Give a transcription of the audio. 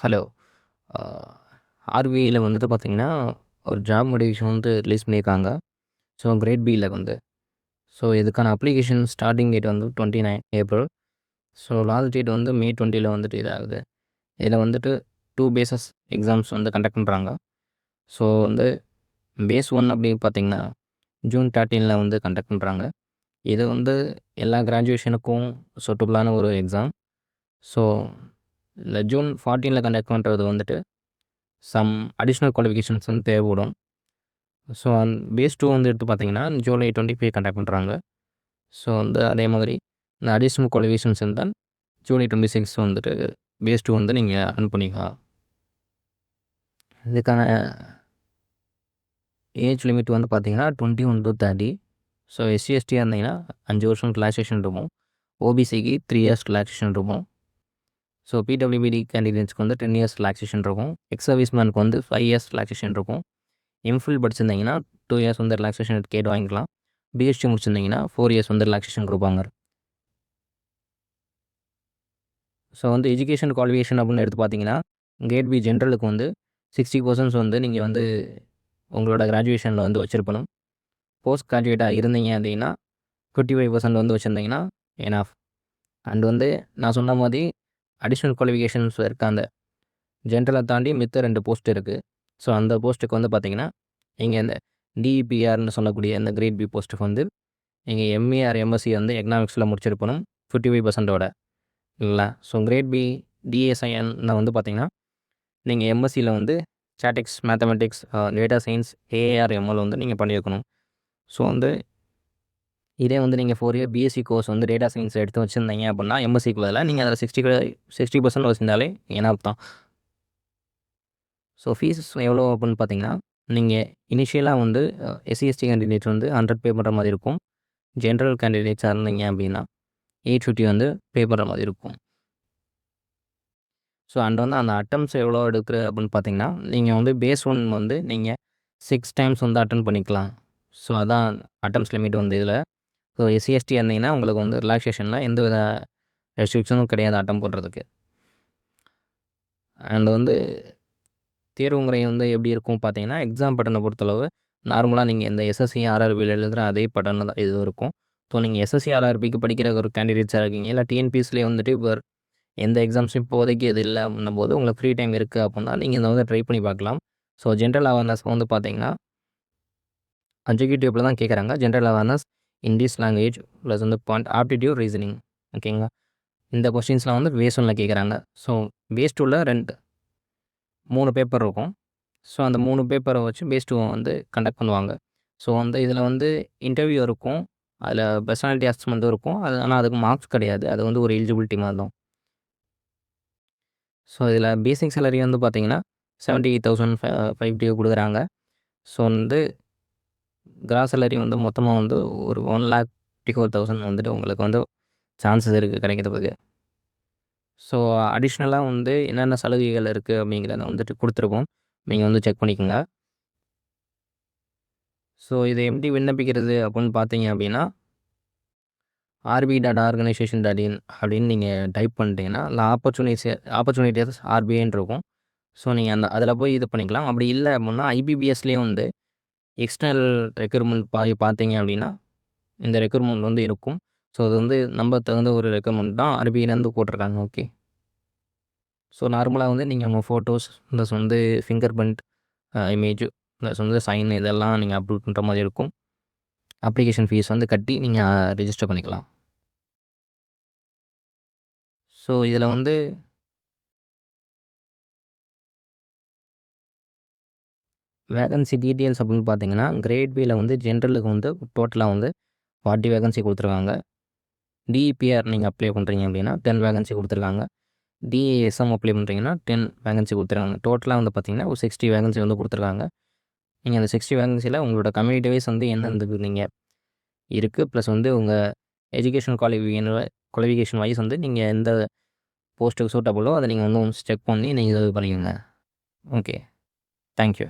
Hello. அ ஆர்பிஐல வந்துட்டு பார்த்தீங்கன்னா, ஒரு ஜாப் நோட்டிஃபிகேஷன் வந்து ரிலீஸ் பண்ணியிருக்காங்க. ஸோ கிரேட் பில வந்து. ஸோ இதுக்கான அப்ளிகேஷன் ஸ்டார்ட்டிங் டேட் வந்து 29 ஏப்ரல். ஸோ லாஸ்ட் டேட் வந்து மே 20ல வந்துட்டு இதாகுது. இதில வந்துட்டு 2 பேஸஸ் எக்ஸாம்ஸ் வந்து கண்டக்ட் பண்றாங்க. ஸோ வந்து பேஸ் 1 அப்படின்னு பார்த்தீங்கன்னா, ஜூன் 13ல வந்து கண்டக்ட் பண்றாங்க. இது வந்து எல்லா கிராஜுவேஷனுக்கும் சூட்டபுளான ஒரு எக்ஸாம். ஸோ இந்த ஜூன் 14ல கண்டக்ட் பண்றது வந்துட்டு சம் அடிஷனல் குவாலிஃபிகேஷன்ஸ் வந்து தேவைப்படும். ஸோ பேஸ் 2 வந்து எடுத்து பார்த்தீங்கன்னா, ஜூலை 25 கண்டக்ட் பண்றாங்க. ஸோ வந்து அதே மாதிரி இந்த அடிஷனல் குவாலிஃபிகேஷன்ஸ் இருந்தால் ஜூலை 26 வந்துட்டு பேஸ் 2 வந்து நீங்க அட்டெண்ட் பண்ணிக்கலாம். இதுக்கான ஏஜ் லிமிட் வந்து பார்த்தீங்கன்னா 21 to 30. ஸோ எஸ்சி, எஸ்டியா இருந்தீங்கன்னா 5 வருஷம் ரிலாக்சேஷன் இருக்கும். ஓபிசிக்கு 3 இயர்ஸ் ரிலாக்சேஷன் இருக்கும். ஸோ பிடபிள்யூபிடி கேண்டிடேட்ஸ்க்கு வந்து 10 இயர்ஸ் ரிலாக்சேஷன் இருக்கும். எக்ஸ் சர்வீஸ்மேனுக்கு வந்து 5 இயர்ஸ் ரிலாக்சேஷன் இருக்கும். எம்ஃபில் படிச்சிருந்தீங்கன்னா 2 இயர்ஸ் வந்து ரிலாக்சேஷன் கேட் வாங்கிக்கலாம். பிஹெச்டி முடிச்சிருந்தீங்கன்னா 4 இயர்ஸ் வந்து ரிலாக்சேஷன் கொடுப்பாங்க. ஸோ வந்து எஜுகேஷன் குவாலிஃபிகேஷன் அப்படின்னு எடுத்து பார்த்தீங்கன்னா, கிரேட் பி ஜென்ரலுக்கு வந்து 60% வந்து நீங்கள் வந்து உங்களோட கிராஜுவேஷனில் வந்து வச்சிருக்கணும். போஸ்ட் கிராஜுவேட்டாக இருந்தீங்க அப்படின்னா 55% வந்து வச்சுருந்தீங்கன்னா எனாஃப். அண்ட் வந்து நான் சொன்ன மாதிரி அடிஷ்னல் குவாலிஃபிகேஷன்ஸ் இருக்க அந்த ஜென்ரலை தாண்டி மித்த 2 போஸ்ட் இருக்குது. ஸோ அந்த போஸ்ட்டுக்கு வந்து பார்த்தீங்கன்னா, நீங்கள் இந்த டிஇபிஆர்னு சொல்லக்கூடிய இந்த கிரேட் பி போஸ்ட்டுக்கு வந்து நீங்கள் எம்ஏ ஆர் எம்எஸ்சி வந்து எக்கனாமிக்ஸில் முடிச்சிருக்கணும் 55%ஓட இல்லைங்களா. ஸோ கிரேட் பி டிஎஸ்ஐஎன்ல வந்து பார்த்தீங்கன்னா, நீங்கள் எம்எஸ்சியில் வந்து ஸ்டாட்டிக்ஸ், மேத்தமெட்டிக்ஸ், டேட்டா சயின்ஸ், ஏஆர்எம்எல் வந்து நீங்கள் பண்ணியிருக்கணும். ஸோ வந்து இதே வந்து நீங்கள் 4 இயர் பிஎஸ்சி கோர்ஸ் வந்து டேட்டா சயின்ஸ் எடுத்து வச்சுருந்தீங்க அப்படின்னா எம்எஸ்சிக்கு பதிலாக நீங்கள் அதில் 60% வச்சுருந்தாலே எனாஃப் தான். ஸோ ஃபீஸ் எவ்வளோ அப்படின்னு பார்த்தீங்கன்னா, நீங்கள் இனிஷியலாக வந்து எஸ்சி, எஸ்டி கேண்டிடேட்ஸ் வந்து 100 பே பண்ணுற மாதிரி இருக்கும். ஜென்ரல் கேண்டிடேட்ஸாக இருந்தீங்க அப்படின்னா 850 வந்து பே பண்ணுற மாதிரி இருக்கும். ஸோ அண்ட் வந்து அந்த அட்டம்ஸ் எவ்வளோ எடுக்குது அப்படின்னு பார்த்தீங்கன்னா, நீங்கள் வந்து பேஸ் 1 வந்து நீங்கள் 6 டைம்ஸ் வந்து அட்டெண்ட் பண்ணிக்கலாம். ஸோ அதான் அட்டம்ஸ் லிமிட் வந்து இதில். ஸோ எஸ்சி, எஸ்டி இருந்தீங்கன்னா உங்களுக்கு வந்து ரிலாக்சேஷனில் எந்த வித ரெஸ்ட்ரிக்ஷனும் கிடையாது அட்டம் போடுறதுக்கு. அண்ட் வந்து தேர்வு முறை வந்து எப்படி இருக்கும் பார்த்தீங்கன்னா, எக்ஸாம் பேட்டர்னை பொறுத்தளவு நார்மலாக நீங்கள் இந்த எஸ்எஸ்சி, ஆர்ஆர்பியில் எழுதுகிற அதே பேட்டர்ன் தான் இது இருக்கும். ஸோ நீங்கள் எஸ்எஸ்சி, ஆர்ஆர்பிக்கு படிக்கிற ஒரு கேண்டிடேட்ஸாக இருக்கீங்க, இல்லை டிஎன்பிஎஸ்சிலே வந்துட்டு இப்போ எந்த எக்ஸாம்ஸும் இப்போதைக்கு இது இல்லை அப்படின்னும் போது உங்களுக்கு ஃப்ரீ டைம் இருக்குது அப்படின்னா நீங்கள் இதை வந்து ட்ரை பண்ணி பார்க்கலாம். ஸோ ஜென்ரல் அவேர்னஸ் வந்து பார்த்தீங்கன்னா, அப்ஜெக்டிவ்ல தான் கேட்குறாங்க. General awareness, English language plus வந்து பாயிண்ட் ஆப்டிடியூட், ரீசனிங். ஓகேங்களா. இந்த கொஸ்டின்ஸ்லாம் வந்து பேஸ் 1ல கேட்குறாங்க. ஸோ பேஸ் 2ல 3 பேப்பர் இருக்கும். ஸோ அந்த 3 பேப்பரை வச்சு பேஸ் 2 வந்து கண்டக்ட் பண்ணுவாங்க. ஸோ வந்து இதில் வந்து இன்டர்வியூ இருக்கும். அதில் பர்சனாலிட்டி அசஸ்மெண்ட்டும் இருக்கும். அது ஆனால் அதுக்கு மார்க்ஸ் கிடையாது. அது வந்து ஒரு எலிஜிபிலிட்டி மாதிரி தான். ஸோ இதில் பேசிக் சேலரி வந்து பார்த்தீங்கன்னா 78,550 கொடுக்குறாங்க. ஸோ வந்து கிராஸ் சேலரி வந்து மொத்தமாக வந்து ஒரு 1,54,000 வந்துட்டு உங்களுக்கு வந்து சான்சஸ் இருக்குது கிடைக்கிறதுக்கு. ஸோ அடிஷ்னலாக வந்து என்னென்ன சலுகைகள் இருக்குது அப்படிங்கிறத வந்துட்டு கொடுத்துருக்கோம். நீங்கள் வந்து செக் பண்ணிக்கோங்க. ஸோ இதை எப்படி விண்ணப்பிக்கிறது அப்படின்னு பார்த்தீங்க அப்படின்னா, rb.organization.in அப்படின்னு நீங்கள் டைப் பண்ணிட்டீங்கன்னா, அதில் ஆப்பர்ச்சுனிட்டிஸ் ஆர்பிஐன்னு இருக்கும். ஸோ நீங்கள் அதில் போய் இது பண்ணிக்கலாம். அப்படி இல்லை அப்படின்னா ஐபிபிஎஸ்லேயே வந்து எக்ஸ்டர்னல் ரெக்ரூட்மெண்ட் பார்த்தீங்க அப்படின்னா, இந்த ரெக்ரூட்மெண்ட் வந்து இருக்கும். ஸோ அது வந்து நம்ம தகுந்த ஒரு ரெக்ரூட்மெண்ட் தான் ஆர்பிஐலேருந்து போட்டிருக்காங்க. ஓகே. ஸோ நார்மலாக வந்து நீங்கள் உங்கள் ஃபோட்டோஸ் ப்ளஸ் வந்து ஃபிங்கர் பிரிண்ட், இமேஜ் ப்ளஸ் வந்து சைன் இதெல்லாம் நீங்கள் அப்லோட் பண்ணுற மாதிரி இருக்கும். அப்ளிகேஷன் ஃபீஸ் வந்து கட்டி நீங்கள் ரெஜிஸ்டர் பண்ணிக்கலாம். ஸோ இதில் வந்து வேகன்சி டீட்டெயில்ஸ் அப்படின்னு பார்த்தீங்கன்னா, கிரேட் பியில் வந்து ஜென்ரலுக்கு வந்து டோட்டலாக வந்து 40 வேகன்சி கொடுத்துருக்காங்க. டிஇபிஆர் நீங்கள் அப்ளை பண்ணுறீங்க அப்படின்னா 10 வேகன்சி கொடுத்துருக்காங்க. டிஏஎஸ்எம் அப்ளை பண்ணுறீங்கன்னா 10 வேகன்சி கொடுத்துருக்காங்க. டோட்டலாக வந்து பார்த்தீங்கன்னா ஒரு 60 வேகன்சி வந்து கொடுத்துருக்காங்க. நீங்கள் அந்த 60 வேகன்சியில் உங்களோட கம்யூனிட்டி வைஸ் வந்து எந்தெந்த நீங்கள் இருக்குது, ப்ளஸ் வந்து உங்கள் எஜுகேஷன் குவாலிஃபிகேஷன் வைஸ் வந்து நீங்கள் எந்த போஸ்ட்டுக்கு சூட்டபுளோ அதை நீங்கள் வந்து செக் பண்ணி நீங்கள் இது பண்ணிக்கோங்க. ஓகே. தேங்க்யூ.